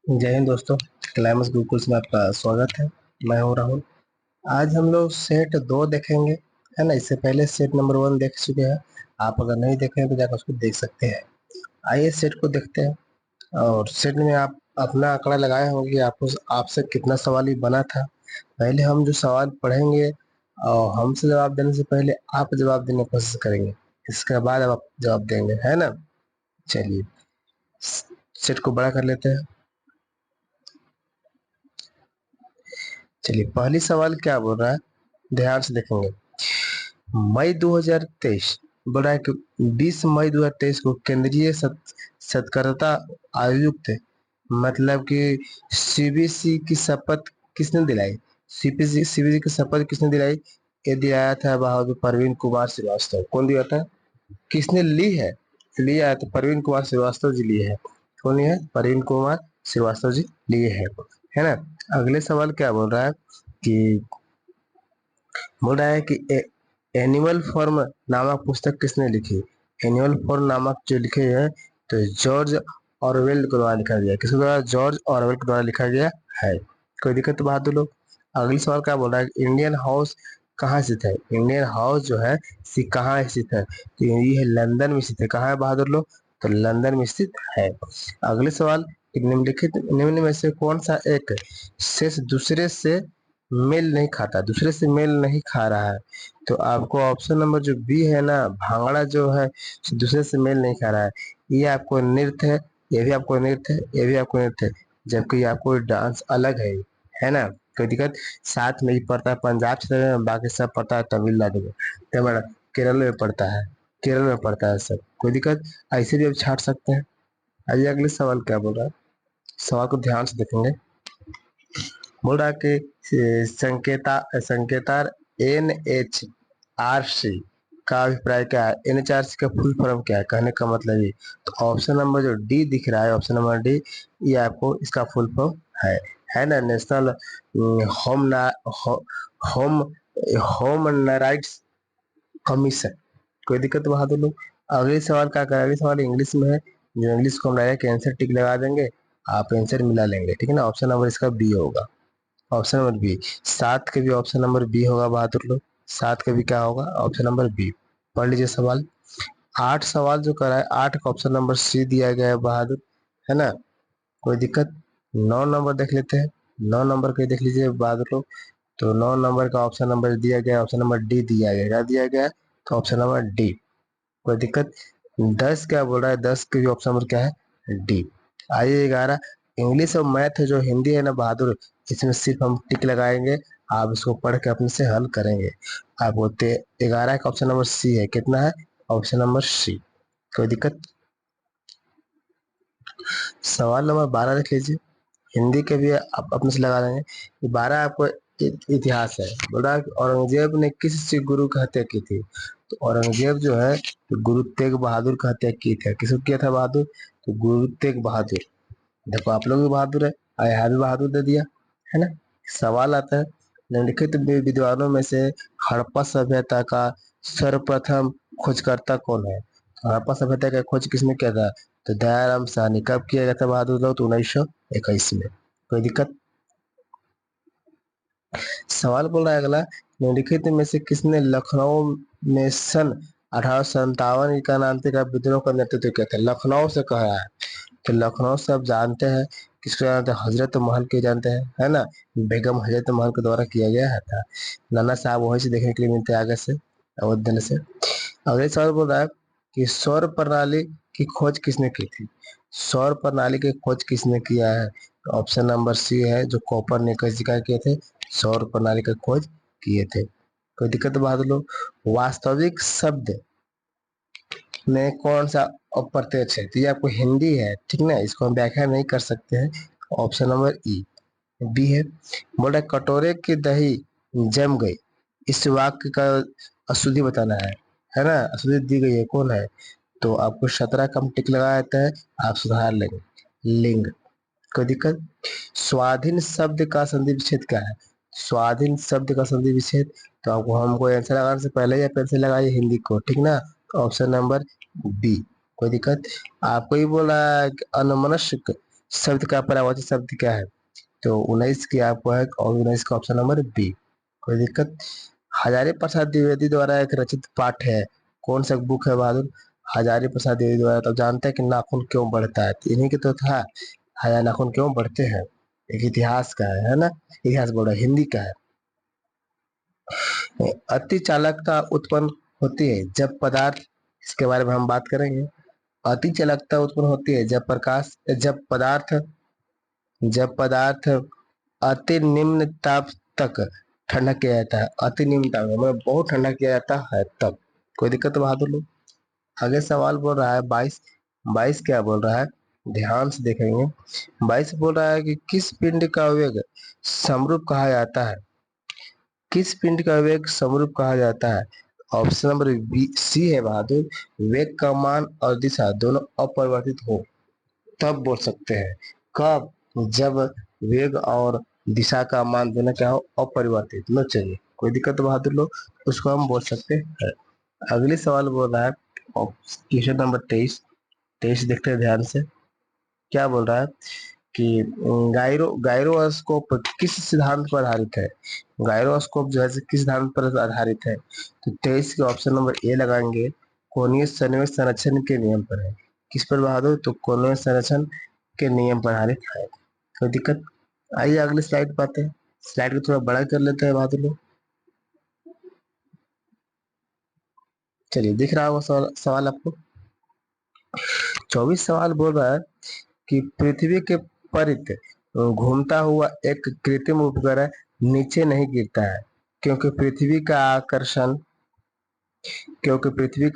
जय हिंद दोस्तों। क्लाइमेक्स गुरुकुल्स में आपका स्वागत है। मैं हूं राहुल। आज हम लोग सेट 2 देखेंगे, है ना। इससे पहले सेट नंबर 1 देख चुके हैं। आप अगर नहीं देखे हैं तो जाकर उसको देख सकते हैं। आइए सेट को देखते हैं। और सेट में आप अपना आंकड़ा लगाए होंगे कि आपसे कितना सवाल ही बना था। पहले हम जो सवाल पढ़ेंगे और हमसे जवाब देने से पहले आप जवाब देने की कोशिश करेंगे। इसके बाद आप जवाब देंगे, है ना। चलिए सेट को बड़ा कर लेते हैं। चलिए पहली सवाल क्या बोल रहा है, ध्यान से देखेंगे। मई 2023 बोल रहा है कि 20 मई 2023 को केंद्रीय सतर्कता आयुक्त, मतलब कि सीबीसी की शपथ किसने दिलाई। सीबीसी की शपथ किसने दिलाई। ये दिलाया था बहादुर परवीन कुमार श्रीवास्तव। कौन दिया था, किसने ली है, लिया है तो परवीन कुमार श्रीवास्तव जी लिए है। कौन है, परवीन कुमार श्रीवास्तव जी लिए है ना। अगले सवाल क्या बोल रहा है कि बोल रहा है कि एनिमल फॉर्म नामक पुस्तक किसने लिखी। एनिमल फॉर्म नामक जो लिखे हैं तो जॉर्ज ऑरवेल के द्वारा लिखा गया। किसके द्वारा, जॉर्ज ऑरवेल के द्वारा लिखा गया है। कोई दिक्कत तो बहादुर लोग। अगले सवाल क्या बोल रहा है, इंडियन हाउस कहाँ स्थित है। इंडियन हाउस जो है कहाँ स्थित है, तो ये लंदन में स्थित है। कहाँ है बहादुर लोग, तो लंदन में स्थित है। अगले सवाल, निम्नलिखित निम्न में से कौन सा एक शेष दूसरे से मेल नहीं खाता, दूसरे से मेल नहीं खा रहा है। तो आपको ऑप्शन नंबर जो बी है ना, भांगड़ा जो है दूसरे से मेल नहीं खा रहा है। ये आपको नृत्य है, ये भी आपको नृत्य है, ये भी आपको नृत्य है, जबकि आपको डांस अलग है ना। कोई दिक्कत। साथ में ही पड़ता है पंजाब क्षेत्र में, बाकी सब पड़ता है तमिलनाडु में, तमिल केरल में पड़ता है, केरल में पड़ता है सब। कोई दिक्कत, ऐसे भी आप छाट सकते हैं। आइए अगले सवाल क्या बोल रहा है, सवाल को ध्यान से देखेंगे। बोल रहा है कि संकेतार NHRC का अभिप्राय क्या है। NHRC का फुल फॉर्म क्या है, कहने का मतलब ये। तो ऑप्शन नंबर जो डी दिख रहा है, ऑप्शन नंबर डी, ये आपको इसका फुल फॉर्म है ना, नेशनल होम हो, होम होम राइट्स कमीशन। कोई दिक्कत बहादुर लोग। अगले सवाल क्या कर, अगले सवाल इंग्लिश में है। जो इंग्लिश को हम डायरेक्ट आंसर टिक लगा देंगे, आप आंसर मिला लेंगे, ठीक है ना। ऑप्शन नंबर इसका बी होगा, ऑप्शन नंबर बी। 7 के भी ऑप्शन नंबर बी होगा बहादुर लोग, 7 के भी क्या होगा, ऑप्शन नंबर बी। पढ़ लीजिए सवाल। 8 सवाल जो करा है, 8 का ऑप्शन नंबर सी दिया गया है बहादुर, है ना। कोई दिक्कत। 9 नंबर देख लेते हैं। 9 नंबर के देख लीजिए बहादुर लोग। तो 9 नंबर का ऑप्शन नंबर दिया गया, ऑप्शन नंबर डी दिया गया, क्या दिया गया है, तो ऑप्शन नंबर डी। कोई दिक्कत। 10 क्या बोल रहा है, 10 के भी ऑप्शन नंबर क्या है, डी। आइए 11, इंग्लिश और मैथ जो हिंदी है ना बहादुर, इसमें सिर्फ हम टिक लगाएंगे, आप इसको पढ़ के अपने से हल करेंगे। आप बोलते 11 का ऑप्शन नंबर सी है, कितना है, ऑप्शन नंबर सी। कोई दिक्कत। सवाल नंबर 12 देख लीजिए, हिंदी के भी आप अपने से लगा लेंगे। 12 आपको इतिहास है। बोला कि औरंगजेब ने किस सिख गुरु की हत्या की थी। तो औरंगजेब जो है तो गुरु तेग बहादुर की हत्या की थी। किसको किया था बहादुर, तो गुरु तेग बहादुर। देखो आप लोग भी बहादुर है, यहाँ भी बहादुर दे दिया, है ना। सवाल आता है, निम्नलिखित विद्वानों में से हड़प्पा सभ्यता का सर्वप्रथम खोजकर्ता कौन है। हड़प्पा सभ्यता का खोज किसने किया था, तो दयाराम साहनी। कब किया गया था बहादुर लोग, तो 1921 में। कोई दिक्कत। सवाल बोल रहा है अगला, निम्नलिखित में से किसने लखनऊ में सन 1857 क्रांति का विद्रोह का नेतृत्व किया था। लखनऊ से कहा है, तो लखनऊ से आप जानते हैं किसको जानते हैं, हजरत महल के जानते हैं, है ना। बेगम हजरत महल के द्वारा किया गया है था। नाना साहब वहीं से देखने के लिए मिलते हैं, आगे से अयोध्या से। अगले सवाल बोल रहा है कि सौर प्रणाली की खोज किसने की थी। सौर प्रणाली की खोज किसने किया है, तो ऑप्शन नंबर सी है, जो कोपरनिकस जी का किए थे, सौर प्रणाली की खोज किए थे। कोई दिक्कत बहादुर लोग। वास्तविक शब्द में कौन सा अप्रत्यक्ष है, तो ये आपको हिंदी है, ठीक ना, इसको हम व्याख्या नहीं कर सकते हैं। ऑप्शन नंबर ई बी है। बोला कटोरे की दही जम गई, इस वाक्य का अशुद्धि बताना है ना। अशुद्धि दी गई है, कौन है, तो आपको 17 कम टिक लगाया जाता है, आप सुधार लेंगे। लिंग। कोई दिक्कत। स्वाधीन शब्द का संधि विच्छेद क्या है। स्वाधीन शब्द का संधि विच्छेद, तो आपको हमको आंसर लगाने से पहले या पेंसिल लगाइए हिंदी को, ठीक ना। Option number B. कोई दिक्कत। आपको ही बोला है कि अनमनस्क शब्द का परावाची शब्द क्या है? तो 19 की आपको है, और 19 का ऑप्शन नंबर बी। कोई दिक्कत? हजारी प्रसाद द्विवेदी द्वारा एक रचित पाठ है, कौन सा बुक है बहादुर? हजारी प्रसाद द्विवेदी द्वारा। तो जानते हैं कि नाखून क्यों बढ़ता है, तो इन्हीं के तो था, नाखून क्यों बढ़ते हैं। एक इतिहास का है ना, इतिहास बोल रहा है, हिंदी का है। अति चालकता उत्पन्न होती है जब पदार्थ, इसके बारे में हम बात करेंगे। अति चालकता उत्पन्न होती है जब पदार्थ अति निम्न ताप तक ठंडा किया जाता है। अति निम्न ताप मतलब बहुत ठंडा किया जाता है तब। कोई दिक्कत बहादुर लोग? आगे सवाल बोल रहा है 22। 22 क्या बोल रहा है, ध्यान से देखेंगे। 22 बोल रहा है कि किस पिंड का वेग समरूप कहा जाता है? किस पिंड का वेग समरूप कहा जाता है? ऑप्शन नंबर बी सी है बहादुर, वेग का मान और दिशा दोनों अपरिवर्तित हो तब बोल सकते हैं। कब? जब वेग और दिशा का मान दोनों क्या हो, अपरिवर्तित। लो चलिए, कोई दिक्कत बहादुर लोग, उसको हम बोल सकते हैं। अगली सवाल बोल रहा है क्वेश्चन नंबर 23। 23 देखते हैं ध्यान से। क्या बोल रहा है कि गायरोस्कोप किस सिद्धांत पर आधारित है? गायरोस्कोप जो है किस सिद्धांत पर आधारित है? तो 23 के ऑप्शन नंबर ए लगाएंगे, कोणीय सन्निवेश संरक्षण के नियम पर है। किस पर बहादुर? तो कोणीय संरक्षण के नियम पर आधारित है। कोई दिक्कत? आइए अगली स्लाइड पर आते हैं। स्लाइड को थोड़ा बड़ा कर लेते हैं बहादुर लोग। चलिए, दिख रहा होगा सवाल आपको। 24 सवाल बोल रहा है कि पृथ्वी के परित घूमता हुआ एक कृत्रिम उपग्रह नीचे नहीं गिरता है, क्योंकि पृथ्वी का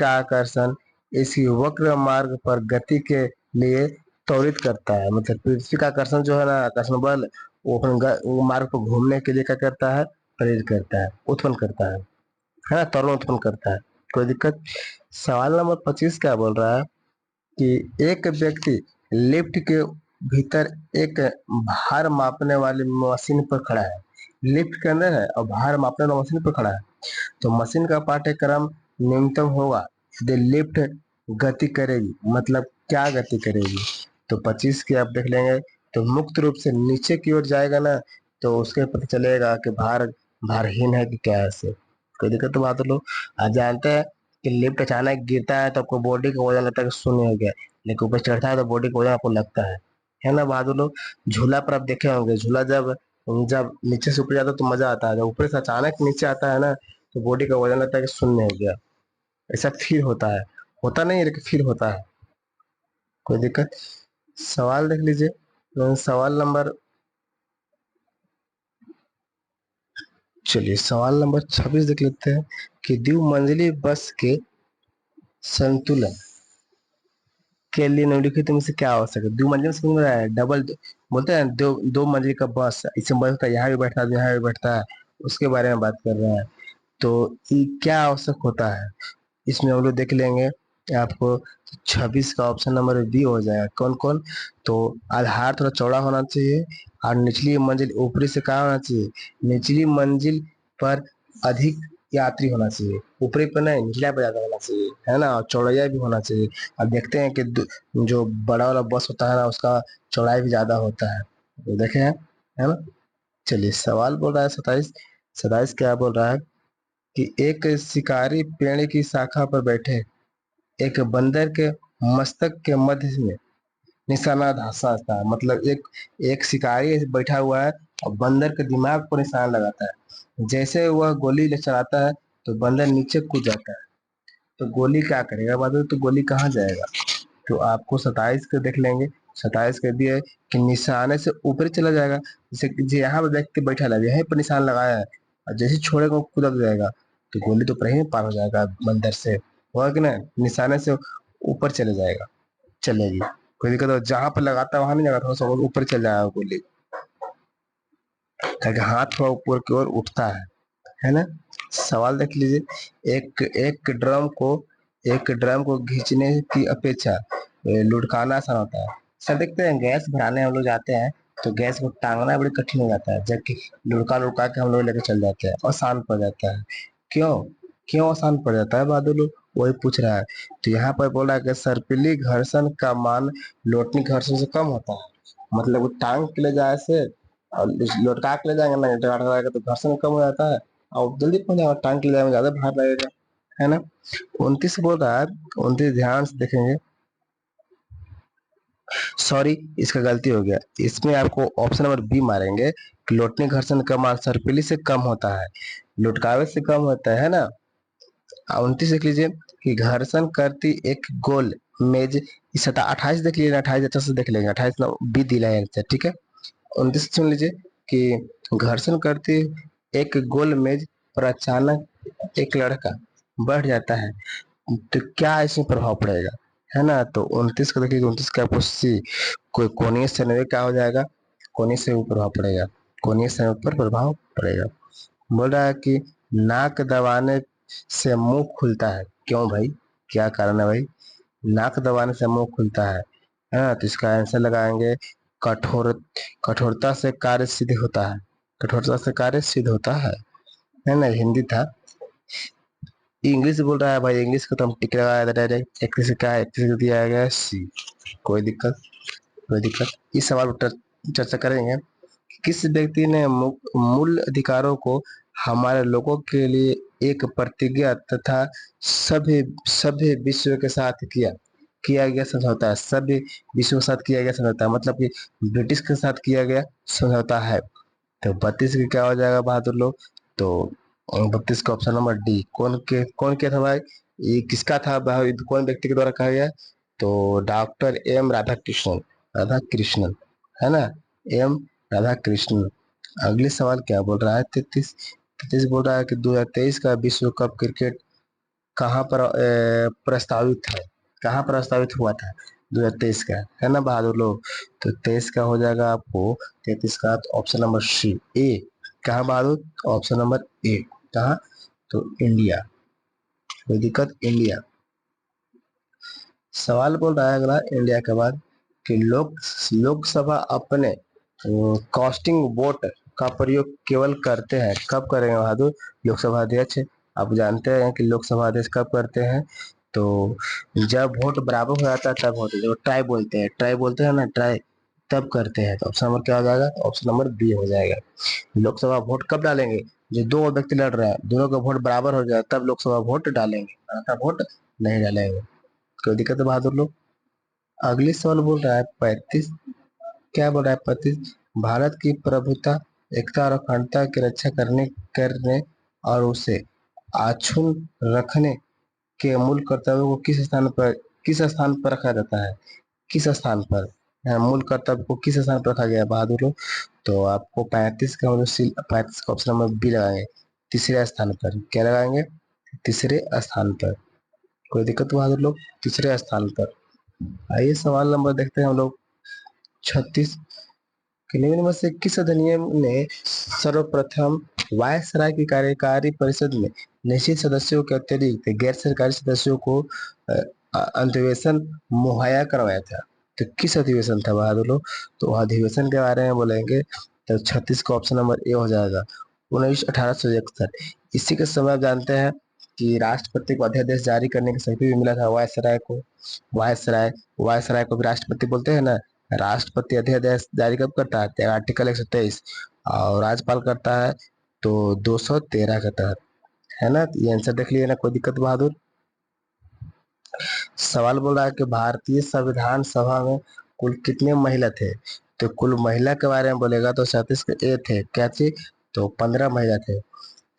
आकर्षण इसी वक्र मार्ग पर गति के लिए त्वरित करता है। मतलब पृथ्वी का आकर्षण जो है ना, आकर्षण बल, वो मार्ग पर घूमने के लिए क्या करता है, प्रेरित करता है, उत्पन्न करता है ना, त्वरण उत्पन्न करता है। कोई दिक्कत? सवाल नंबर 25 क्या बोल रहा है कि एक व्यक्ति लिफ्ट के भीतर एक भार मापने वाली मशीन पर खड़ा है। लिफ्ट के अंदर है और भार मापने वाली मशीन पर खड़ा है। तो मशीन का पाठ्यक्रम न्यूनतम होगा यदि लिफ्ट गति करेगी। मतलब क्या गति करेगी? तो 25 की आप देख लेंगे, तो मुक्त रूप से नीचे की ओर जाएगा ना, तो उसके पता चलेगा कि भारहीन है कि क्या है से। कोई दिक्कत? तो बात लो, आप जानते हैं कि लिफ्ट अचानक गिरता है तो आपको बॉडी का वजन लगता है कि शून्य हो गया, लेकिन ऊपर चढ़ता है तो बॉडी का वजन आपको लगता है ना बहादुर लोग? झूला पर आप देखे होंगे, झूला जब जब नीचे से ऊपर जाता है तो मजा आता है, जब ऊपर से अचानक नीचे आता है ना, तो बॉडी का वजन लगता है कि शून्य हो गया। ऐसा फील होता है, होता नहीं है लेकिन फील होता है। कोई दिक्कत? सवाल देख लीजिए। सवाल नंबर, चलिए सवाल नंबर 26 देख लेते हैं कि द्विमंजिली बस के संतुलन के लिए निम्नलिखित में से क्या आवश्यक है? द्विमंजिल समझ में आया है, डबल बोलते हैं, दो मंजिल का बस, इसमें बस होता है, यहाँ भी बैठता है यहाँ भी बैठता है, उसके बारे में बात कर रहे हैं। तो ये क्या आवश्यक होता है, इसमें हम लोग देख लेंगे आपको। 26 का ऑप्शन नंबर बी हो जाएगा। कौन कौन? तो आधार थोड़ा चौड़ा होना चाहिए, और निचली मंजिल ऊपरी से कहाँ होना चाहिए, निचली मंजिल पर अधिक यात्री होना चाहिए, ऊपरी पर नहीं, निचला पर ज्यादा होना चाहिए, है ना, और चौड़ाई भी होना चाहिए। अब देखते हैं कि जो बड़ा वाला बस होता है ना, उसका चौड़ाई भी ज्यादा होता है, तो देखे हैं, है ना। चलिए, सवाल बोल रहा है 27। 27 क्या बोल रहा है कि एक शिकारी पेड़ की शाखा पर बैठे एक बंदर के मस्तक के मध्य में निशाना धंसा था। मतलब एक एक शिकारी बैठा हुआ है और बंदर के दिमाग पर निशाना लगाता है। जैसे वह गोली चलाता है तो बंदर नीचे कूद जाता है। तो गोली क्या करेगा बहादुर? तो गोली कहाँ जाएगा? तो आपको 27 को देख लेंगे। 27 का भी है कि निशाने से ऊपर चला जाएगा। जैसे कि जो यहाँ पे व्यक्ति बैठा है, यहीं पर निशान लगाया है, और जैसे छोड़ेगा वो कूद जाएगा, तो गोली तो पर ही पार हो जाएगा बंदर से, होगा कि ना, निशाने से ऊपर चले जाएगा, चलेगी। कोई दिक्कत हो, जहां पर लगाता है वहां नहीं लगाता, थोड़ा सा ऊपर चल जाएगा गोली, ताकि हाथ थोड़ा ऊपर की ओर उठता है ना। सवाल देख लीजिए। एक एक ड्रम को खींचने की अपेक्षा लुढ़काना आसान होता है। सर देखते हैं, गैस भराने हम लोग जाते हैं तो गैस को टांगना बड़ी कठिन हो जाता है, जबकि लुढ़का लुढ़का के हम लोग लेके चल जाते हैं, आसान पड़ जाता है। क्यों? क्यों आसान पड़ जाता है बहादुर? वही पूछ रहा है। तो यहाँ पर बोला कि सर्पिली घर्षण का मान लोटनी घर्षण से कम होता है। मतलब वो टांग के ले जाए से और लौटका के ले जाएंगे ना, टका टका तो घर्षण कम हो जाता है और जल्दी पहुंच जाएगा। टांग के ले जाएंगे ज्यादा भार लगेगा, है ना। 29 बोल रहा है, 29 ध्यान से देखेंगे। सॉरी, इसका गलती हो गया, इसमें आपको ऑप्शन नंबर बी मारेंगे कि लौटने घर्षण का मान सर्पिली से कम होता है, लुटकावे से कम होता है ना। 29 देख लीजिए कि घर्षण करती एक गोल मेज, इस सतह 28 देख लीजिए, 28 अच्छा से देख लेंगे, 28 ना बी दिला है आंसर, ठीक है। 29 सुन लीजिए कि घर्षण करती एक गोल मेज पर अचानक एक लड़का बढ़ जाता है तो क्या इसमें प्रभाव पड़ेगा, है ना। तो 29 को देखिए, 29 का आपको सी, कोई कोणीय संवेग क्या हो जाएगा, कोणीय संवेग प्रभाव पड़ेगा, कोणीय संवेग पर प्रभाव पड़ेगा। बोल रहा है कि नाक दबाने से मुंह खुलता है, क्यों भाई, क्या कारण है भाई, नाक दबाने से मुंह खुलता है ना। तो इसका आंसर लगाएंगे कठोर, कठोरता से कार्य सिद्ध होता है, कठोरता से कार्य सिद्ध होता है ना। हिंदी था, इंग्लिश बोल रहा है भाई, इंग्लिश को तो हम टिक लगाया था डायरेक्ट, 31 का 31 दिया गया है सी। कोई दिक्कत, कोई दिक्कत। इस सवाल पर चर्चा करेंगे। किस व्यक्ति ने मूल अधिकारों को हमारे लोगों के लिए एक प्रतिज्ञा तथा सभ्य सभ्य विश्व के साथ किया किया गया समझौता है, सभ्य विश्व के साथ किया गया समझौता, मतलब कि ब्रिटिश के साथ किया गया समझौता है। तो 32 का क्या हो जाएगा बहादुर लोग, तो 32 का ऑप्शन नंबर डी, कौन क्या था भाई, ये किसका था भाई, कौन व्यक्ति के द्वारा कहा गया, तो डॉक्टर एम राधा कृष्णन, राधा कृष्णन, है ना, एम राधा कृष्णन। अगले सवाल क्या बोल रहा है, 33, 33 बोल रहा है कि 2023 का विश्व कप क्रिकेट कहाँ पर प्रस्तावित है, कहाँ प्रस्तावित हुआ था 2023 का, है ना बहादुर लोग। तो 23 का हो जाएगा आपको, 33 का ऑप्शन नंबर सी ए, कहाँ बहादुर, ऑप्शन नंबर ए, कहाँ, तो इंडिया। कोई दिक्कत, इंडिया। सवाल बोल रहा है अगला इंडिया के बाद कि लोकसभा अपने कास्टिंग वोट का प्रयोग केवल करते हैं, कब करेंगे बहादुर, लोकसभा अध्यक्ष, आप जानते हैं कि लोकसभा अध्यक्ष कब करते हैं, तो जब वोट बराबर हो जाता है तब होते हैं, जो ट्राई बोलते हैं ना, ट्राई, तब करते हैं। तो ऑप्शन नंबर क्या हो जाएगा, ऑप्शन नंबर बी हो जाएगा। लोकसभा वोट कब डालेंगे, जो दो व्यक्ति लड़ रहे हैं दोनों का वोट बराबर हो जाए तब लोकसभा वोट डालेंगे, अन्यथा वोट नहीं डालेंगे। कोई दिक्कत है बहादुर लोग। अगली सवाल बोल रहा है 35, क्या बोल रहा है 35, भारत की प्रभुता, एकता और अखंडता की रक्षा करने करने और उसे अक्षुण्ण रखने के मूल कर्तव्य को किस स्थान पर रखा जाता है, किस स्थान पर, मूल कर्तव्य को किस स्थान पर रखा गया है बहादुर लोग। तो आपको 35 का मतलब 35 का ऑप्शन नंबर बी लगाएंगे, तीसरे स्थान पर, क्या लगाएंगे, तीसरे स्थान पर। कोई दिक्कत बहादुर लोग, तीसरे स्थान पर। आइए सवाल नंबर देखते हैं हम लोग 36, कि निम्न में से किस अधिनियम ने सर्वप्रथम वायसराय की कार्यकारी परिषद में निश्चित सदस्यों के अतिरिक्त गैर सरकारी सदस्यों को अधिवेशन मुहैया करवाया था, तो किस अधिवेशन था बहादुर लोग, तो अधिवेशन के बारे में बोलेंगे तो 36 का ऑप्शन नंबर ए हो जाएगा, 1861। इसी के समय आप जानते हैं कि राष्ट्रपति को अध्यादेश जारी करने की शक्ति भी मिला था वायसराय को, वायसराय, वायसराय को भी राष्ट्रपति बोलते हैं ना। राष्ट्रपति अध्यादेश जारी कब करता है, आर्टिकल 123, और राज्यपाल करता है तो 213 के तहत, है ना। ये आंसर देख लिए ना, कोई दिक्कत बहादुर। सवाल बोल रहा है कि भारतीय संविधान सभा में कुल कितने महिला थे, तो कुल महिला के बारे में बोलेगा तो 37 के ए थे, क्या थी, तो 15 महिला थे।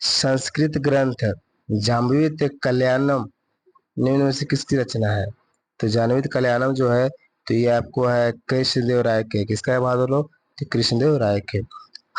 संस्कृत ग्रंथ जाम्बुवत कल्याणम निम्न में से किसकी रचना है, तो जाह्नवी कल्याणम जो है, तो ये आपको है कृष्णदेव राय के, किसका है बहादुर लोग, तो कृष्णदेव राय के।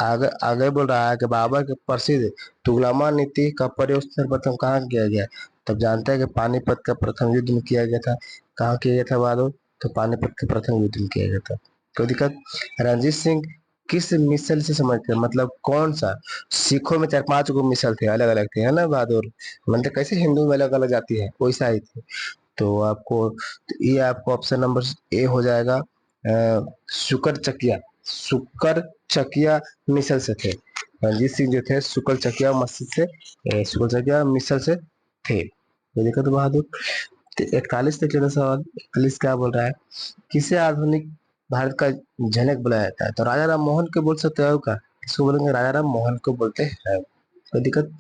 आगे आगे बोल रहा है कि बाबर के प्रसिद्ध तुगलमा नीति का प्रयोग सर्वप्रथम कहाँ किया गया, तब जानते हैं कि पानीपत का प्रथम युद्ध में किया गया था, कहाँ किया गया था बहादुर, तो पानीपत के प्रथम युद्ध में किया गया था। कोई दिक्कत। रणजीत सिंह किस मिसल से समझते हैं, मतलब कौन सा, सिखों में 4-5 गो मिसल थे, अलग अलग थे, है ना बहादुर, मतलब कैसे हिंदू में अलग अलग जाती है वैसा ही थे। तो आपको, तो ये आपको ऑप्शन नंबर ए हो जाएगा, शुक्र चकिया, शुक्र चकिया मिसल से थे, रणजीत सिंह जो थे शुक्र चकिया मस्जिद से, शुक्र चकिया मिसल से थे। ये देखो तो बहादुर। तो 41 तक चलो सवाल, 41 क्या बोल रहा है, किसे आधुनिक भारत का जनक बुलाया जाता है। तो राजा राम मोहन को बोल सकते हो का, किसको बोलेंगे? राजा राम मोहन को बोलते हैं। कोई दिक्कत?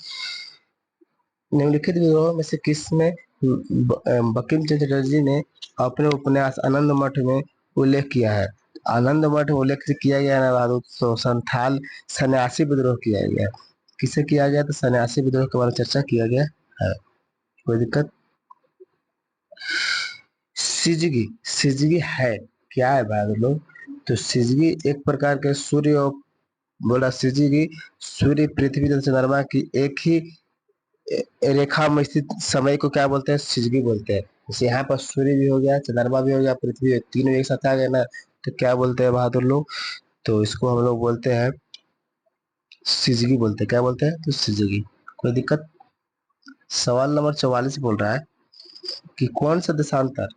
निम्नलिखित विद्रोह में से किस में बंकिम चंद्र चटर्जी ने अपने उपन्यास आनंद मठ में उल्लेख किया है? आनंद मठ में उल्लेख किया गया है बहादुर, तो संथाल सन्यासी विद्रोह किया गया। किसे किया गया? तो सन्यासी विद्रोह के बारे में चर्चा किया गया है। कोई दिक्कत? सिजगी, सिजगी है क्या है बहादुर लोग? तो सिजगी एक प्रकार के सूर्य और बोला सिजगी सूर्य पृथ्वी तथा चंद्रमा की एक ही रेखा में स्थित समय को क्या बोलते हैं? सिजगी बोलते हैं। जैसे यहाँ पर सूर्य भी हो गया, चंद्रमा भी हो गया, पृथ्वी, तीनों एक साथ आ गए ना, तो क्या बोलते हैं बहादुर लोग? तो इसको हम लोग बोलते हैं सिजगी बोलते हैं। क्या बोलते हैं? तो सिजगी। कोई दिक्कत? सवाल नंबर 44 बोल रहा है कि कौन सा देशांतर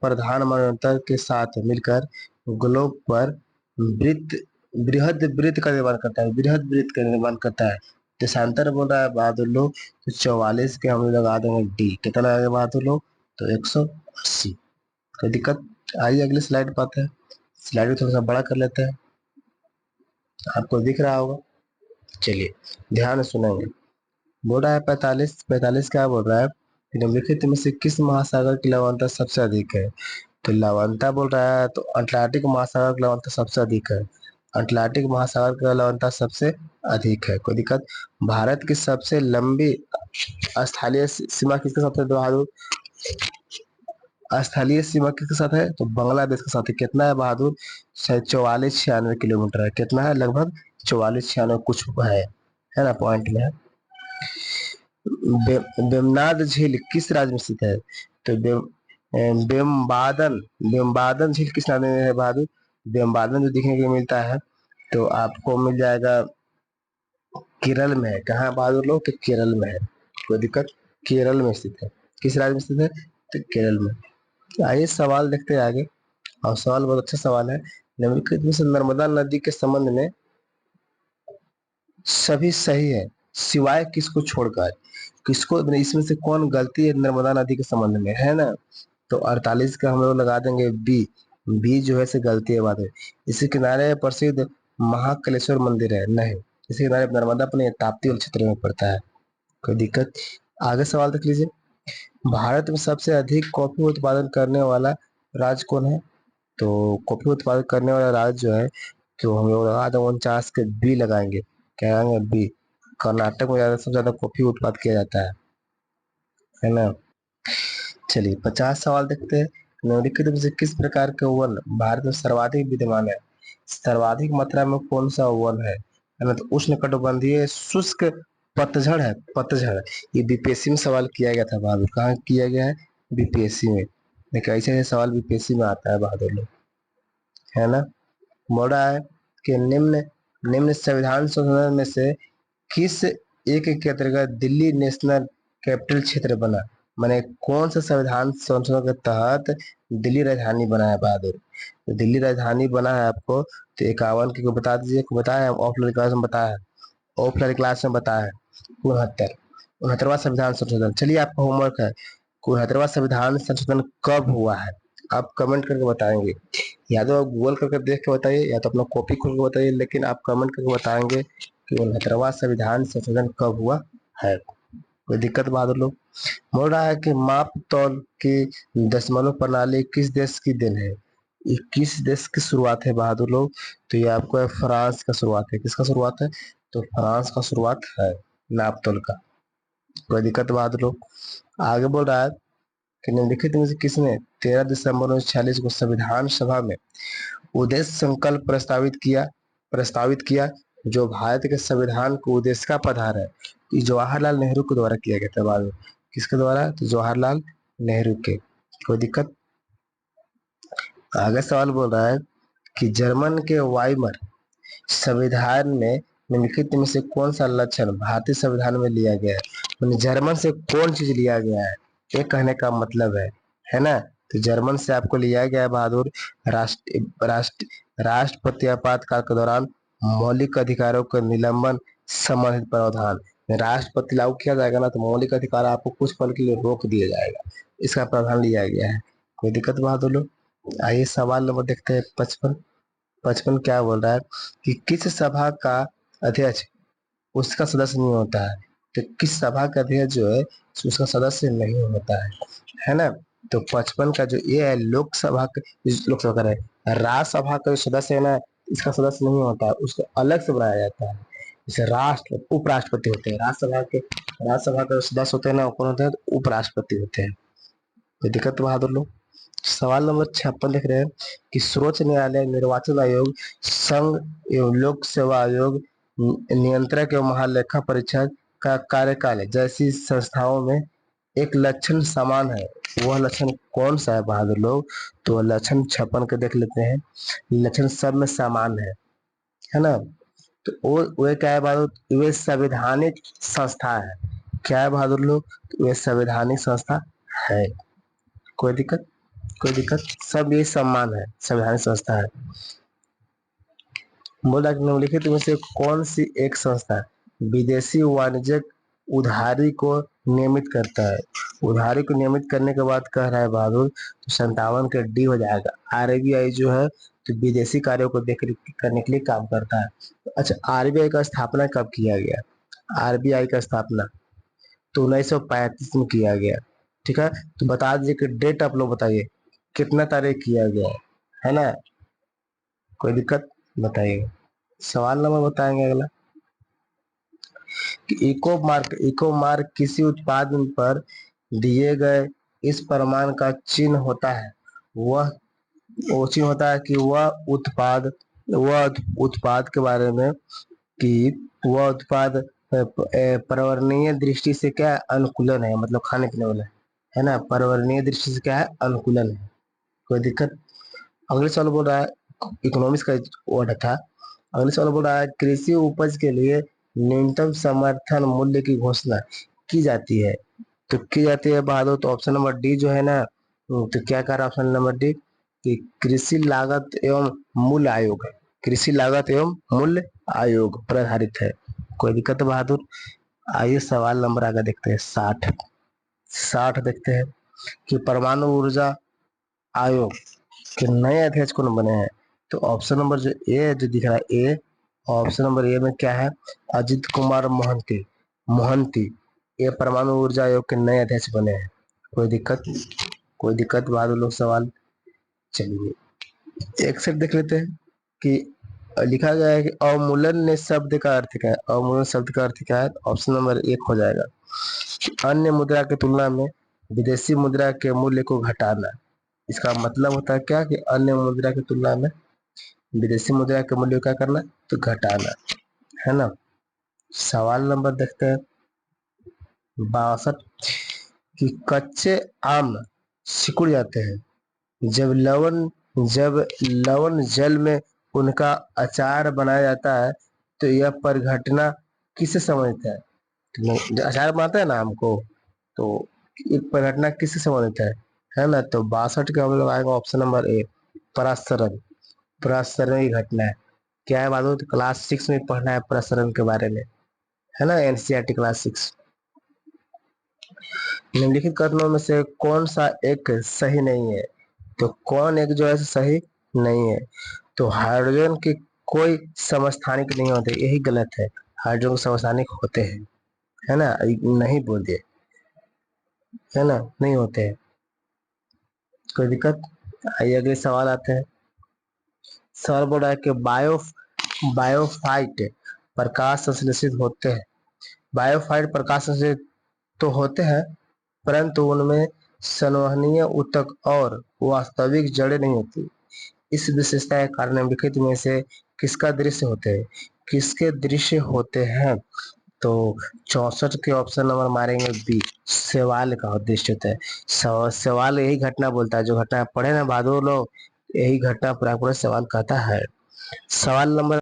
प्रधान मरणोत्तर के साथ मिलकर ग्लोब पर वृत्त बृहद वृत्त का निर्माण करता है? बृहद वृत्त का निर्माण करता है। देशांतर बोल रहा है बहादुर लोग, तो 44 के हम लोग लगा देंगे डी। कितना लगेगा बहादुर लोग? तो 180। कोई दिक्कत? आइए अगली स्लाइड पर आते हैं। स्लाइड को थोड़ा सा बड़ा कर लेते हैं, आपको दिख रहा होगा। चलिए ध्यान से सुनेंगे। बोल रहा है 45, 45 क्या बोल रहा है? निम्नलिखित में से किस महासागर की लवणता सबसे अधिक है? तो लवणता बोल रहा है तो अटलांटिक महासागर की लवणता सबसे अधिक है। अटलांटिक महासागर की लवणता सबसे अधिक है। कोई दिक्कत? भारत की सबसे लंबी स्थलीय सीमा किसके साथ है बहादुर? स्थलीय सीमा किसके साथ है? तो बांग्लादेश के साथ है। कितना है बहादुर? शायद 44-96 किलोमीटर है। कितना है? लगभग 44-96 कुछ है ना, पॉइंट में है। बेमनाद झील किस राज्य में स्थित है? तो बेम्बादन, बेम्बादन झील किस राज्य में है बहादुर? बेम्बादन जो देखने को मिलता है तो आपको मिल जाएगा केरल में है। कहाँ बहादुर लोग? तो केरल में है। कोई दिक्कत? केरल में स्थित है। किस राज्य में स्थित है? तो केरल में। तो आइए सवाल देखते हैं आगे, और सवाल बहुत अच्छा सवाल है। निम्नलिखित में से नर्मदा नदी के संबंध में सभी सही है सिवाय किसको छोड़कर? किसको, इसमें से कौन गलती है नर्मदा नदी के संबंध में, है ना? तो 48 का हम लोग लगा देंगे बी। बी जो है से गलती है बात है। इसी किनारे प्रसिद्ध महाकलेश्वर मंदिर है? नहीं। इसी किनारे नर्मदा अपने ताप्ती क्षेत्र में पड़ता है। कोई दिक्कत? आगे सवाल देख लीजिए। भारत में सबसे अधिक कॉफी उत्पादन करने वाला राज्य कौन है? तो कॉफी उत्पादन करने वाला राज्य जो है, तो हम लोग लगा देंगे 49 के बी लगाएंगे। क्या लगाएंगे? बी। कर्नाटक में सबसे ज्यादा कॉफी उत्पादन किया जाता है ना? चलिए 50 सवाल देखते हैं। निम्नलिखित में से किस प्रकार के वन भारत में सर्वाधिक विद्यमान है? सर्वाधिक मात्रा में कौन सा वन है ना? तो उष्णकटिबंधीय शुष्क पतझड़ है। पतझड़, ये बीपीएससी में सवाल किया गया था बहादुर। कहाँ किया गया है? बीपीएससी में। देखिए ऐसे सवाल बीपीएससी में आता है बहादुर लोग, है ना? बोल रहा है कि निम्न निम्न संविधान संशोधन में से किस एक के अंतर्गत दिल्ली नेशनल कैपिटल क्षेत्र बना? माने कौन सा संविधान संशोधन के तहत दिल्ली राजधानी बना है बहादुर? तो दिल्ली राजधानी बना है आपको, तो 51 की को बता दीजिए। बताया ऑफलाइन क्लास में, बताया ऑफलाइन क्लास में, बताया है 69, 69वां संविधान संशोधन। चलिए आपका होमवर्क है, 69वां संविधान संशोधन कब हुआ है? आप कमेंट करके बताएंगे। या तो आप गूगल करके देख के बताइए, या तो अपना कॉपी खोल के बताइए, लेकिन आप कमेंट करके बताएंगे कि 69वां संविधान संशोधन कब हुआ है। कोई दिक्कत बहादुर लोग? बोल रहा है कि माप तौल की दशमलव प्रणाली किस देश की देन है? ये किस देश की शुरुआत है बहादुर लोग? तो ये आपको है फ्रांस का शुरुआत है। किसका शुरुआत है? तो फ्रांस का शुरुआत है नाप तोल का। कोई दिक्कत बहादुर लोग? आगे बोल रहा है कि निम्नलिखित में से किसने 13 दिसंबर 1946 को संविधान सभा में उद्देश्य संकल्प प्रस्तावित किया जो भारत के संविधान को उद्देश्य का आधार है? कि जवाहरलाल नेहरू के द्वारा किया गया था बाद में। किसके द्वारा? तो जवाहरलाल नेहरू के। कोई दिक्कत? आगे सवाल बोल रहा है कि जर्मन के वाइमर संविधान में निम्नलिखित में से कौन सा लक्षण भारतीय संविधान में लिया गया है? मैंने जर्मन से कौन चीज लिया गया है, ये कहने का मतलब है ना? तो जर्मन से आपको लिया गया है बहादुर राष्ट्रपति आपातकाल के दौरान मौलिक अधिकारों का निलंबन संबंधित प्रावधान। राष्ट्रपति लागू किया जाएगा ना, तो मौलिक अधिकार आपको कुछ पल के लिए रोक दिया जाएगा, इसका प्रावधान लिया गया है। कोई दिक्कत बहादुर लोग? आइए सवाल नंबर देखते हैं 55। 55 क्या बोल रहा है कि किस सभा का अध्यक्ष उसका सदस्य नहीं होता है। तो किस सभा का अध्यक्ष जो है उसका सदस्य नहीं होता है ना। तो 55 का जो ये है लोकसभा का राज्यसभा का जो सदस्य है ना, इसका सदस्य नहीं होता है, उसको अलग से बनाया जाता है। जैसे राष्ट्र उपराष्ट्रपति होते हैं, राज्यसभा के जो सदस्य होते हैं ना, वो कौन होते हैं, तो उपराष्ट्रपति होते हैं। कोई दिक्कत तो बहादुर लोग। सवाल नंबर 56 लिख रहे हैं कि सर्वोच्च न्यायालय, निर्वाचन आयोग, संघ एवं लोक सेवा आयोग, नियंत्रक एवं महालेखा परीक्षक का कार्यकाल जैसी संस्थाओं में एक लक्षण समान है। वह लक्षण कौन सा है बहादुर लोग? तो लक्षण 56 के देख लेते हैं। लक्षण सब में समान है ना। तो वो क्या है बहादुर? वे संवैधानिक संस्था है। क्या है बहादुर लोग? तो वे संवैधानिक संस्था है। कोई दिक्कत? कोई दिक्कत? सब ये सम्मान है, संवैधानिक संस्था है। बोला कि निम्नलिखित में से कौन सी एक संस्था विदेशी वाणिज्यिक उधारी को नियमित करता है? उधारी को नियमित करने के बाद कह रहा है बहादुर, तो 57 के डी हो जाएगा। आरबीआई जो है तो विदेशी कार्यों को देख रेख करने के लिए काम करता है। अच्छा, आरबीआई का स्थापना कब किया गया? आरबीआई का स्थापना तो 1935 में किया गया। ठीक है, तो बता दीजिए कि डेट आप लोग बताइए कितना तारीख किया गया है ना। कोई दिक्कत? बताइए। सवाल नंबर बताएंगे अगला कि इको मार्क किसी उत्पाद पर दिए गए इस प्रमाण का चिन्ह होता है। वह वो चिन्ह होता है कि वह उत्पाद के बारे में कि वह उत्पाद पर्यावरणीय दृष्टि से क्या है? अनुकूलन है, मतलब खाने पीने वाला है ना। पर्यावरणीय दृष्टि से क्या है? अनुकूलन है। कोई दिक्कत? अगले सवाल बोल रहा है, इकोनॉमिक्स का वर्ड था। अगले सवाल बोल रहा है कृषि उपज के लिए न्यूनतम समर्थन मूल्य की घोषणा की जाती है। तो की जाती है बहादुर, तो ऑप्शन नंबर डी जो है ना, तो क्या कह रहा है ऑप्शन नंबर डी कि कृषि लागत एवं मूल्य आयोग है। कृषि लागत एवं मूल्य आयोग पर आधारित है। कोई दिक्कत है बहादुर? आइए सवाल नंबर आगे देखते हैं 60। 60 देखते हैं कि परमाणु ऊर्जा आयोग के नए अध्यक्ष कौन बने हैं। तो ऑप्शन नंबर जो ए जो दिख रहा है ए, ऑप्शन नंबर ए में क्या है? अजित कुमार मोहंती। मोहंती ये परमाणु ऊर्जा आयोग के नए अध्यक्ष बने हैं। कोई दिक्कत? कोई दिक्कत बहादुर लोग? सवाल चलिए एक से देख लेते हैं कि लिखा गया है कि अवमूल्यन ने शब्द का अर्थ क्या है। अवमूल्यन शब्द का अर्थ क्या है? ऑप्शन नंबर एक हो जाएगा अन्य मुद्रा की तुलना में विदेशी मुद्रा के मूल्य को घटाना। इसका मतलब होता है क्या कि अन्य मुद्रा की तुलना में विदेशी मुद्रा के मूल्य को क्या करना? तो घटाना, है ना। सवाल नंबर देखते हैं 62 कि कच्चे आम सिकुड़ जाते हैं जब लवण जल में उनका अचार बनाया जाता है, तो यह परिघटना किसे समझता है? जो अचार बनाता है ना आम को, तो ये परिघटना किससे संबंधित है ना। तो 62 का हम लोग आएगा ऑप्शन नंबर ए, परासरण। परासरण की घटना है। क्या है बात? क्लास 6 में पढ़ना है प्रसरण के बारे में, है ना, एनसीईआरटी क्लास 6। निम्नलिखित कथनों में से कौन सा एक सही नहीं है? तो कौन एक जो है सही नहीं है? तो हाइड्रोजन के कोई समस्थानिक नहीं होते, यही गलत है। हाइड्रोजन समस्थानिक होते हैं, है ना, नहीं बोल दिए, है ना, नहीं होते हैं। कोई दिक्कत? आइए अगले सवाल आते हैं। सवाल बोल रहा है कि बायोफाइट प्रकाश संश्लेषित होते हैं। बायोफाइट प्रकाश संश्लेषित तो होते हैं, परंतु उनमें संवहनीय ऊतक और वास्तविक जड़ें नहीं होती। इस विशेषता के कारण निम्नलिखित में से किसका दृश्य होते हैं? किसके दृश्य होते हैं? तो 64 के ऑप्शन नंबर मारेंगे बी, सवाल का उद्देश्य होता है। सवाल यही घटना बोलता है, जो घटना पढ़े ना बहादुर लोग, यही घटना पूरा पूरा सवाल कहता है। सवाल नंबर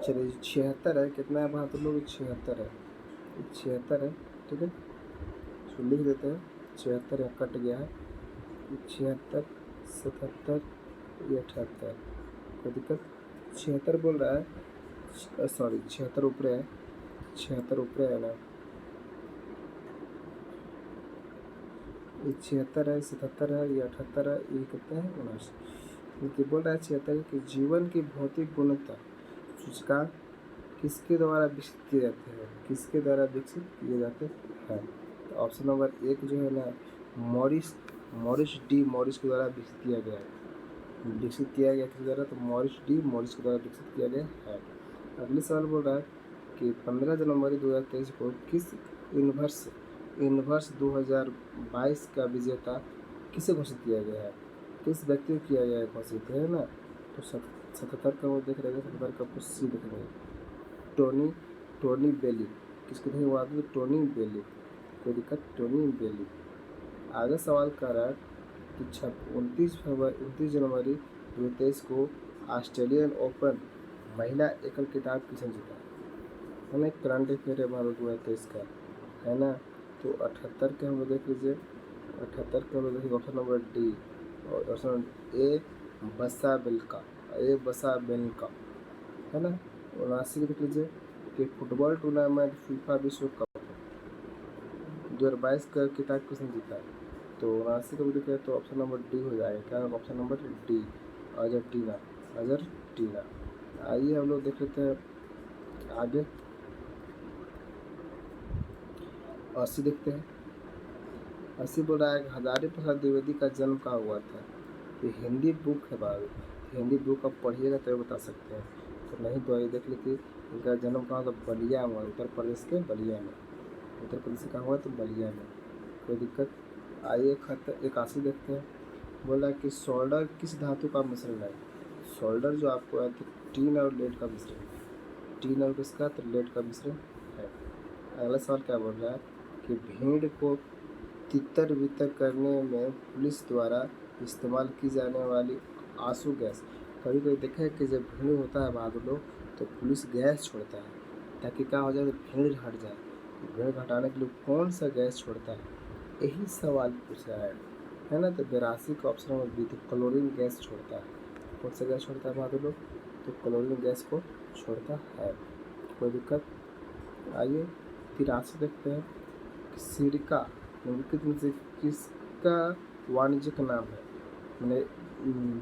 चलिए 76 है, कितना है बहादुर लोग? 76 है, 76 है, ठीक है। तो लिख देते हैं 76 यहाँ कट गया है, 76, 77, ये 78, कोई दिक्कत? 76 बोल रहा है, सॉरी 76 ऊपर है, 76 ऊपर है ना, ये 76 है, 77 है, ये 78 है, ये कितने हैं? 79। ये बोल रहा है 76 कि जीवन की भौतिक गुणवत्ता सूचकांक किसके द्वारा विकसित किए जाते हैं? किसके द्वारा विकसित किए जाते हैं? तो ऑप्शन नंबर 1 जो है ना, मॉरिस मॉरिस के द्वारा विकसित किया गया है। विकसित किया गया किसके द्वारा? तो मॉरिस के द्वारा विकसित किया गया है। अगले सवाल बोल रहा है कि 15 जनवरी 2023 को किस यूनिवर्स 2022 का विजेता किसे घोषित किया गया है? किस व्यक्ति को किया गया है घोषित, है ना? तो 77 का वो देख रहे हैं, 77 का सी देख रहे हैं, टोनी बेली। किसके थे वो आदमी? टोनी बेली, कोई दिक्कत? टोनी बेली। आगे सवाल कर रहा है कि 29 जनवरी 2023 को ऑस्ट्रेलियन ओपन महिला एकल खिताब किसने जीता? है ना, करंट अफेयर है भारत 2023 का, है ना? तो 78 के हम लोग देख लीजिए, 78 के हम लोग देखिए ऑप्शन नंबर डी और ऑप्शन ए बसा बेलका, है ना? 79 के देख लीजिए कि फुटबॉल टूर्नामेंट फीफा विश्व कप 2022 का खिताब किसने जीता? तो 79 का भी देखें तो ऑप्शन नंबर डी हो जाएगा। क्या होगा? Option number D, Argentina. आइए हम लोग देख लेते हैं आगे, 80 देखते हैं। 80 बोल रहा है हजारी प्रसाद द्विवेदी का जन्म कहाँ हुआ था? ये हिंदी बुक है भाई, हिंदी बुक आप पढ़िएगा तो बता सकते हैं, तो नहीं तो ये देख लेते इनका जन्म कहाँ? तो बलिया में, उत्तर प्रदेश के बलिया में। उत्तर प्रदेश कहाँ हुआ? तो बलिया में, कोई दिक्कत? आइए 81 देखते हैं। बोला कि सोल्डर किस धातु का मिश्रण है? सोल्डर जो आपको है तो टीन और लेड का मिश्रण, टीन और किसका? तो लेड का मिश्रण है। अगला सवाल क्या बोल रहा है कि भीड़ को तितर बितर करने में पुलिस द्वारा इस्तेमाल की जाने वाली आंसू गैस, कभी कभी देखा है कि जब भीड़ होता है बहादुर लोग तो पुलिस गैस छोड़ता है ताकि क्या हो जाए? तो भीड़ हट जाए। भीड़ हटाने के लिए कौन सा गैस छोड़ता है? यही सवाल पूछ रहा है ना? तो 82 का ऑप्शन नंबर बी, तो क्लोरीन गैस छोड़ता है। कौन सा गैस छोड़ता है बहादुर लोग? तो क्लोरीन गैस को छोड़ता है, कोई दिक्कत? आइए 83 देखते हैं। सिरका निम्नलिखित में से किसका वाणिज्यिक नाम है? मैंने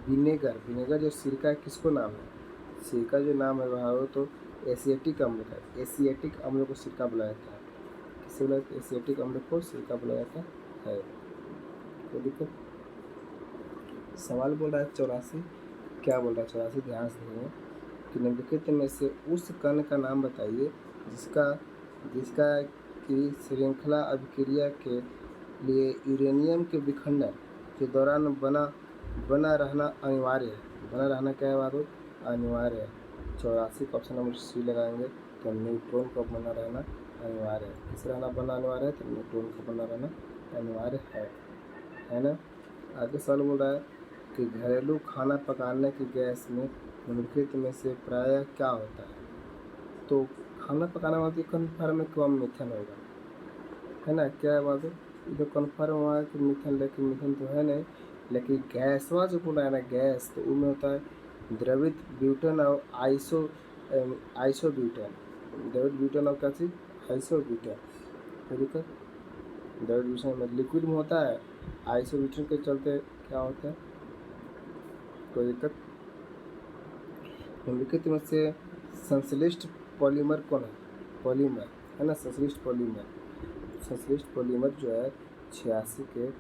विनेगर जो सिरका है किसको नाम है? सिरका जो नाम है वह तो एशियाटिक अम्ल का, एशियाटिक अम्ल को सिरका बुलाया जाता है। किसे बुलाया? एशियाटिक अम्ल को सिरका बुलाया जाता है, कोई दिक्कत? सवाल बोल रहा है 84, क्या बोल रहा है 84? ध्यान से सुनिए कि निम्नलिखित में से उस कण का नाम बताइए जिसका की श्रृंखला अभिक्रिया के लिए यूरेनियम के विखंडन के दौरान बना रहना अनिवार्य है। बना रहना क्या है बात? अनिवार्य है। 84 का ऑप्शन नंबर सी लगाएंगे, तो न्यूट्रॉन का बना रहना अनिवार्य है। किस रहना बना अनिवार्य है? तो न्यूट्रॉन का बना रहना अनिवार्य है ना? आगे सवाल बोल रहा है कि घरेलू खाना पकाने की गैस में निम्नलिखित में से प्रायः क्या होता है? तो खाना पकाना मतलब कन्फर्म में कम मीथेन होगा, है ना? क्या है बात? इधर कन्फर्म हुआ है कि मीथेन, लेकिन मीथेन तो है नहीं, लेकिन गैसवा जो बोला है ना गैस, तो उनमें होता है द्रवित ब्यूटेन और आइसोब्यूटेन। द्रवित ब्यूटेन और क्या चीज़? आइसोब्यूटेन, कोई दिक्कत? द्रवित ब्यूटेन में लिक्विड में होता है, आइसोब्यूटेन के चलते क्या होता है? कोई दिक्कत? निम्नलिखित में से संश्लिष्ट पॉलीमर कौन है? पॉलीमर, है ना? संश्लिष्ट पॉलीमर जो है 86 के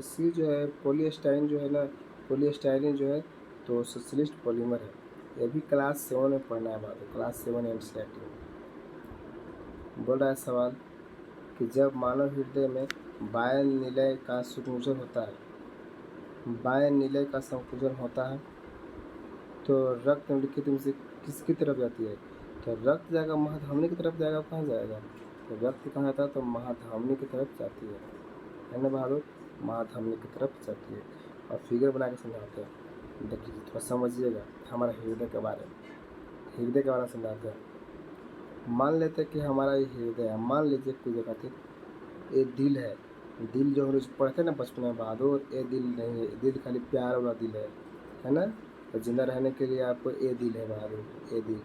सी जो है पॉलीस्टाइरीन जो है ना, पॉलीस्टाइरीन जो है तो संश्लिष्ट पॉलीमर है। ये भी क्लास 7 में पढ़ना है बात, क्लास 7 एनसीईआरटी में। बोल रहा है सवाल कि जब मानव हृदय में बाह्य निलय का संकुचन होता है तो रक्त निम्नलिखित में से किसकी तरफ जाती है? तो रक्त जाएगा महाधमनी की तरफ जाएगा। कहाँ जाएगा? तो रक्त कहाँ जाता है? तो महाधमनी की तरफ जाती है ना बहादुर? महाधमनी की तरफ जाती है। और फिगर बना के समझाते हैं, देखिए थोड़ा समझिएगा हमारे हृदय के बारे में। हृदय के बारे में समझाते हैं। मान लेते हैं कि हमारा ये हृदय है, मान लीजिए कोई जगह थी, ये दिल है। दिल जो हम लोग पढ़ते हैं ना बचपन में, बहादुर ये दिल नहीं है, दिल खाली प्यार वाला दिल है ना। और जिंदा रहने के लिए आपको ये दिल है बहादुर, ये दिल।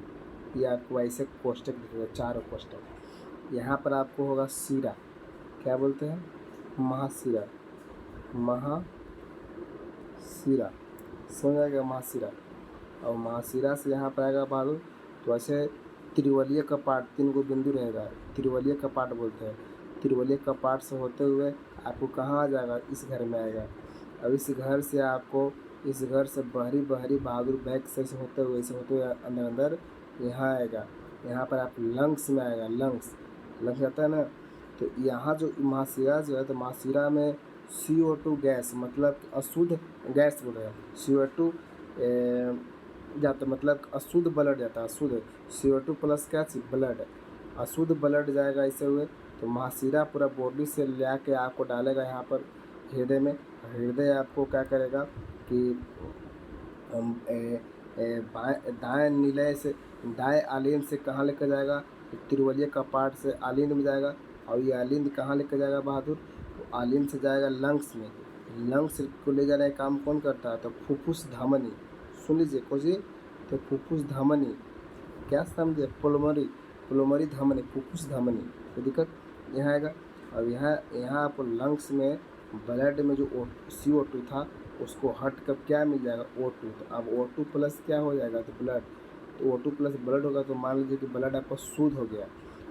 ये आपको ऐसे कोष्टक दिखेगा, चारों कोष्टक। यहाँ पर आपको होगा सीरा, क्या बोलते हैं, महाशिरा, महाशिरा, समझ आएगा महाशिरा। और महाशिरा से यहाँ पर आएगा बहादुर, तो ऐसे त्रिवलीय कपाट, 3 गो बिंदु रहेगा, त्रिवलीय कपाट बोलते हैं। त्रिवलीय कपाट से होते हुए आपको कहाँ आ जाएगा, इस घर में आएगा। अब इस घर से आपको, इस घर से बहरी बहरी बहादुर बैक से होते हुए, ऐसे होते हुए अंदर अंदर यहाँ आएगा। यहाँ पर आप लंग्स में आएगा, लंग्स, लंग्स जाता है ना। तो यहाँ जो महाशिरा जो है, तो महाशिरा में CO2 गैस, मतलब अशुद्ध गैस बोल रहे हैं, CO2 जाता, मतलब अशुद्ध ब्लड जाता है, अशुद्ध CO2 प्लस क्या चीज, ब्लड, अशुद्ध ब्लड जाएगा ऐसे हुए। तो महाशिरा पूरा बॉडी से ले के आपको डालेगा यहाँ पर हृदय में। हृदय आपको क्या करेगा कि दाएं निलय से, दाएं आलिंद से कहाँ लेकर जाएगा, त्रिवलीय कपाट से आलिंद में जाएगा। और ये आलिंद कहाँ लेकर जाएगा बहादुर, तो आलिंद से जाएगा लंग्स में। लंग्स को ले जाने का काम कौन करता है, तो फुफ्फुस धमनी, सुन लीजिए कोई, तो फुफ्फुस धमनी, क्या समझे, पुलमरी धमनी, फुफ्फुस धमनी, कोई दिक्कत यहाँ आएगा। अब यहाँ आपको लंग्स में ब्लड में जो CO2 था उसको हट कर क्या मिल जाएगा, O2। तो अब O2 प्लस क्या हो जाएगा, तो ब्लड, तो O2 प्लस ब्लड होगा, तो मान लीजिए कि ब्लड आपका शुद्ध हो गया।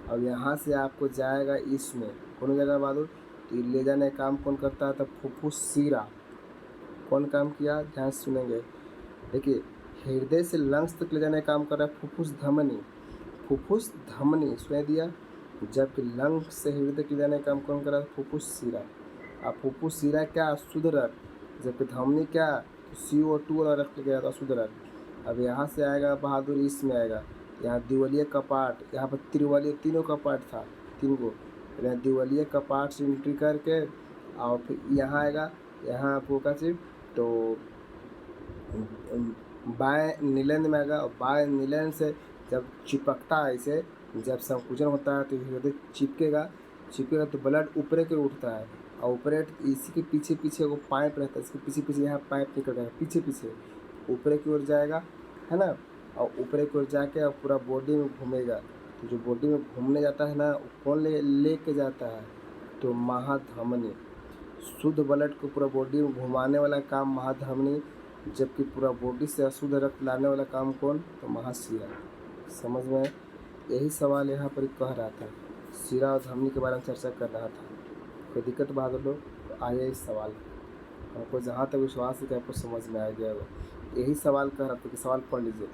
अब यहाँ से आपको जाएगा इसमें, कौन जगह बहादुर, तो ले जाने का काम कौन करता है, तो फुफ्फुस सीरा, कौन काम किया, ध्यान सुनेंगे। देखिए, हृदय से लंग्स तक ले जाने का काम कर रहा है फुफ्फुस धमनी, फुफ्फुस धमनी सुना दिया। जबकि लंग्स से हृदय के ले जाने का काम कौन कर रहा है, फुफ्फुस सीरा। अब फुफ्फुस सीरा क्या, शुद्ध रक्त, जबकि धमनी क्या, तो CO2 वाला रक्त गया था, शुद्ध रक्त। अब यहाँ से आएगा बहादुर, इसमें आएगा, यहाँ द्विवलीय कपाट, यहाँ पर त्रिवलीय, तीनों कपाट था, 3 गो, यहाँ द्विवलीय कपाट से एंट्री करके और फिर यहाँ आएगा, यहाँ आपको क्या चीज, तो बाएं नीलैंड में आएगा। और बाएं नीलैंड से जब चिपकता है, इसे जब संकुचन होता है तो हृदय चिपकेगा तो ब्लड ऊपर के उठता है। और ऊपर इसी के पीछे पीछे वो पाइप रहता है, इसके पीछे पीछे यहाँ पाइप निकल रहा है, पीछे पीछे ऊपर की ओर जाएगा, है ना। और ऊपर की ओर जाके और पूरा बॉडी में घूमेगा। तो जो बॉडी में घूमने जाता है ना, कौन ले के जाता है, तो महाधमनी। शुद्ध ब्लड को पूरा बॉडी में घुमाने वाला काम महाधमनी, जबकि पूरा बॉडी से अशुद्ध रक्त लाने वाला काम कौन, तो महाशिरा। समझ में, यही सवाल यहाँ पर कह रहा था, शिरा और धमनी के बारे में चर्चा कर रहा था। कोई दिक्कत बहादुर लोग, तो आइए इस सवाल, हमको जहाँ तक विश्वास है कि आपको समझ में आ गया होगा। यही सवाल कह रहा था, कि सवाल पढ़ लीजिए।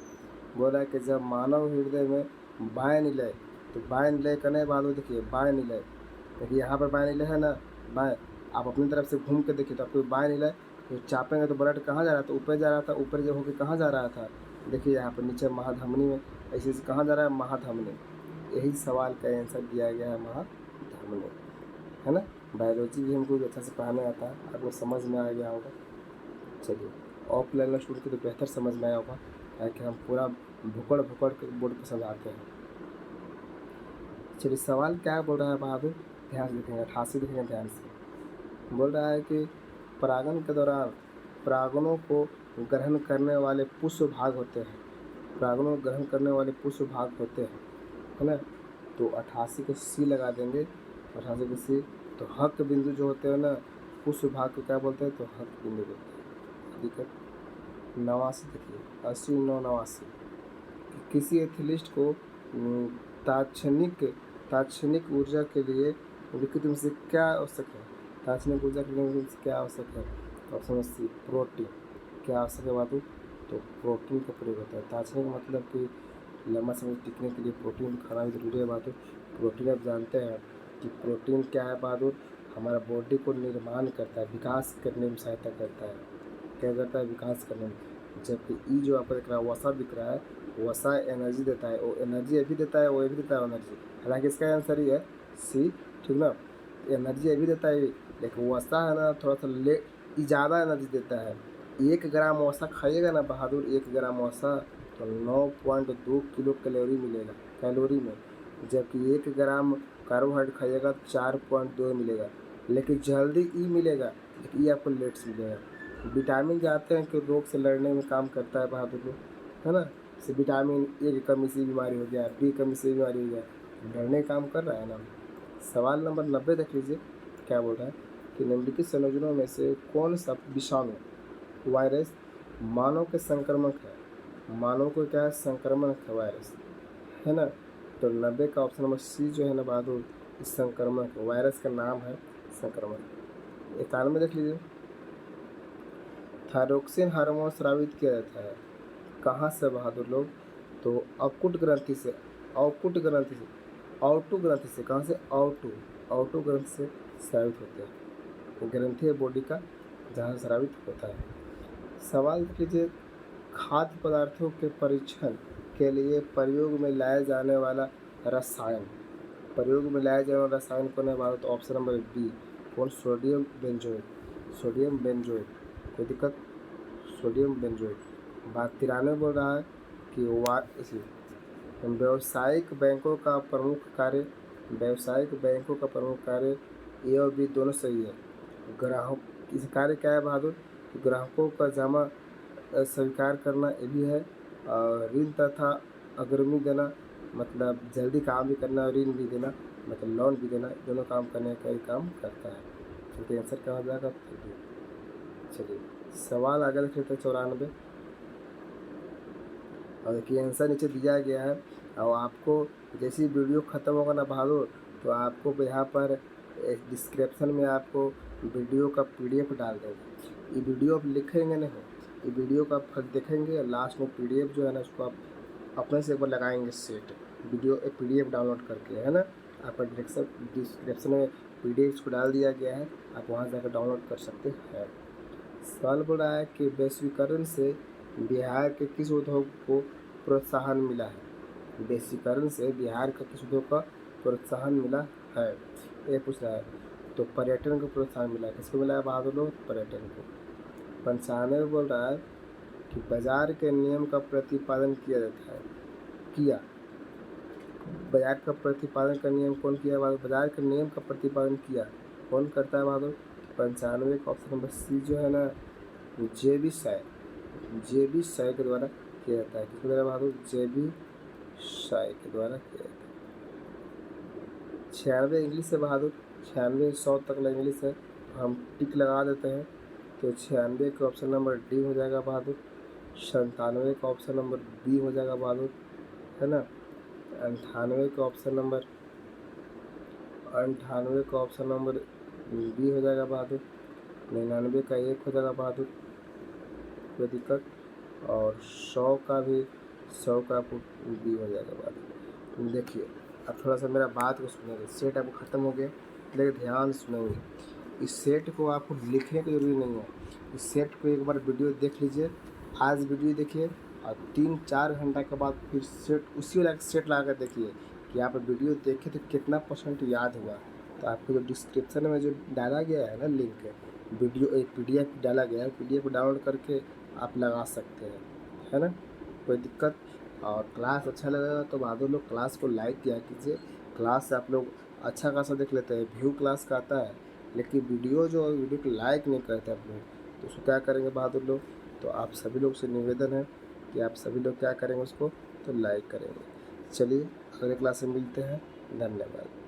बोल रहा है कि जब मानव हृदय में बाएं निलय, तो बाएं निलय करने बहादुर, देखिए बाएं निलय, देखिए यहाँ पर बाएं निलय है ना, बाएं, आप अपनी तरफ से घूम के देखिए तो आपको बाएं निलय, तो चापेंगे तो ब्लड कहाँ जा रहा था, ऊपर जा रहा था, ऊपर जो होकर कहाँ जा रहा था, देखिए यहाँ पर नीचे महाधमनी में, ऐसे कहाँ जा रहा है, महाधमनी। यही सवाल का आंसर दिया गया है, महाधमनी, है ना। बायोलॉजी भी हमको अच्छा से पढ़ाने आता है, आपको समझ में आ गया होगा। चलिए, ऑफलाइन स्टूडेंट को तो बेहतर समझ में आया होगा, ताकि हम पूरा भुकड़ के बोर्ड पर समझाते हैं। चलिए, सवाल क्या बोल रहा है बहादुर, ध्यान से देखेंगे, 88 देखेंगे ध्यान से। बोल रहा है कि परागण के दौरान परागणों को ग्रहण करने वाले पुष्प भाग होते हैं, परागणों को ग्रहण करने वाले पुष्प भाग होते हैं, है ना। तो 88 को C लगा देंगे, 88 को C। तो हक बिंदु जो होते हैं ना, पुष्प भाग को क्या बोलते हैं, तो हक बिंदु बोलते हैं। दिक्कत 89 देखिए, 80 9 89। किसी एथिलिस्ट को तात्क्षणिक ऊर्जा के लिए विकृति में से क्या आवश्यक है, तात्क्षणिक ऊर्जा के लिए क्या आवश्यक है, ऑप्शन C प्रोटीन। क्या आवश्यक है बाबू, तो प्रोटीन का प्रयोग होता है। तात्क्षणिक मतलब कि लंबा समय टिकने के लिए प्रोटीन खाना भी जरूरी है बहादुर। प्रोटीन आप जानते हैं कि प्रोटीन क्या है बहादुर, हमारा बॉडी को निर्माण करता है, विकास करने में सहायता करता है, क्या करता है, विकास करने में। जबकि ई जो आपको दिख रहा है, वसा दिख रहा है, वसा एनर्जी देता है, वो एनर्जी ये भी देता है, वो ये भी देता है एनर्जी। हालांकि इसका आंसर ही है C, ठीक ना। एनर्जी ये भी देता है, लेकिन वसा है ना थोड़ा सा ज़्यादा एनर्जी देता है। 1 ग्राम वसा खाइएगा ना बहादुर, 1 ग्राम वसा, तो 9.2 किलो कैलोरी मिलेगा कैलोरी में, जबकि 1 ग्राम कार्बोहाइड्रेट खाइएगा तो 4.2 मिलेगा। लेकिन जल्दी ई मिलेगा, लेकिन ई आपको लेट से मिलेगा। विटामिन जानते हैं कि रोग से लड़ने में काम करता है बहादुर लोग, है ना। जैसे विटामिन ए की कमी से बीमारी हो गया, बी कमी से बीमारी हो गया, लड़ने का काम कर रहा है ना। सवाल नंबर 90 देख लीजिए, क्या बोल रहा है कि निम्नलिखित संयोजनों में से कौन सा विषाणु वायरस मानव के संक्रमक है। मानव को क्या है, संक्रमण है वायरस, है ना। तो 90 का ऑप्शन नंबर सी जो है ना बहादुर, इस संक्रमण वायरस का नाम है संक्रमण। 91 देख लीजिए, थायरोक्सिन हार्मोन स्रावित किया जाता है कहाँ से बहादुर लोग, तो अकुट ग्रंथि से, अकुट ग्रंथि से, आउटू ग्रंथि से। कहाँ से, आउटू ग्रंथि से स्रावित होते हैं। ग्रंथि है बॉडी का जहाँ स्रावित होता है। सवाल देख लीजिए, खाद्य पदार्थों के परीक्षण के लिए प्रयोग में लाया जाने वाला रसायन, प्रयोग में लाया जाने वाला रसायन कौन है भारत, ऑप्शन नंबर बी कौन, सोडियम बेंजोएट, सोडियम बेंजोएट। कोई दिक्कत, सोडियम बेंजोएट। बात 93 बोल रहा है कि इसी व्यावसायिक बैंकों का प्रमुख कार्य, व्यावसायिक बैंकों का प्रमुख कार्य ए और बी दोनों सही है। ग्राहक इस कार्य क्या है बहादुर, ग्राहकों का जमा स्वीकार करना ये भी है, और ऋण तथा अग्रिमी देना, मतलब जल्दी काम भी करना और ऋण भी देना, मतलब लोन भी देना, दोनों काम करने का ही काम करता है। क्योंकि आंसर क्या हो जाएगा, चलिए सवाल आगे देख लेते हैं 94। और देखिए आंसर नीचे दिया गया है, और आपको जैसी वीडियो ख़त्म होगा ना बहादुर, तो आपको यहाँ पर डिस्क्रिप्शन में आपको वीडियो का PDF डाल देंगे। ये वीडियो आप लिखेंगे नहीं, ये वीडियो का आप देखेंगे और लास्ट में PDF जो है ना उसको आप अपने से एक बार लगाएंगे सेट, वीडियो एक PDF डाउनलोड करके, है ना। आपका डिस्क्रिप्शन में PDF को डाल दिया गया है, आप वहाँ जाकर डाउनलोड कर सकते हैं। सवाल बोल रहा है कि वैश्वीकरण से बिहार के किस उद्योग को प्रोत्साहन मिला है। वैश्वीकरण से बिहार का किस उद्योग का प्रोत्साहन मिला है, ये पूछ रहा है। तो पर्यटन को प्रोत्साहन मिला है, किसको मिला है बहादुर लोग, पर्यटन को। 95 बोल रहा है कि बाजार के नियम का प्रतिपादन किया जाता है, किया। बाजार का प्रतिपादन का नियम कौन किया बहादुर, बाजार के नियम का प्रतिपादन किया कौन करता है बहादुर। 95 का ऑप्शन नंबर सी जो है ना, JB शाय, JB शाय के द्वारा किया जाता है। किसके द्वारा बहादुर, JB शाय के द्वारा किया जाता है। 96 इंग्लिश है बहादुर, 96 100 तक का इंग्लिश है, हम टिक लगा देते हैं। तो 96 का ऑप्शन नंबर डी हो जाएगा बहादुर। 97 का ऑप्शन नंबर बी हो जाएगा बहादुर, है ना। 98 का ऑप्शन नंबर, 98 का ऑप्शन नंबर बी हो जाएगा बहादुर। 99 का 1 हो जाएगा बहादुर, कोई दिक्कत। और 100 का भी, 100 का आपको बी हो जाएगा बहादुर। देखिए अब थोड़ा सा मेरा बात को सुनेंगे, सेट आपको ख़त्म हो गया, लेकिन ध्यान सुनेंगे। इस सेट को आपको लिखने की ज़रूरी नहीं है, इस सेट को एक बार वीडियो देख लीजिए, आज वीडियो देखिए और 3-4 घंटा के बाद फिर सेट उसी वाला सेट लगा कर देखिए कि आप वीडियो देखें तो कितना % याद हुआ। तो आपको जो डिस्क्रिप्शन में जो डाला गया है ना लिंक, वीडियो एक PDF डाला गया है, PDF डाउनलोड करके आप लगा सकते हैं, है ना, कोई दिक्कत। और क्लास अच्छा लगेगा तो बहादुर लोग क्लास को लाइक किया कीजिए। क्लास से आप लोग अच्छा खासा देख लेते हैं, व्यू क्लास का आता है, लेकिन वीडियो को लाइक नहीं करते आप लोग, तो उसको क्या करेंगे बहादुर लोग। तो आप सभी लोग से निवेदन है कि आप सभी लोग क्या करेंगे उसको, तो लाइक करेंगे। चलिए अगले क्लास में मिलते हैं, धन्यवाद।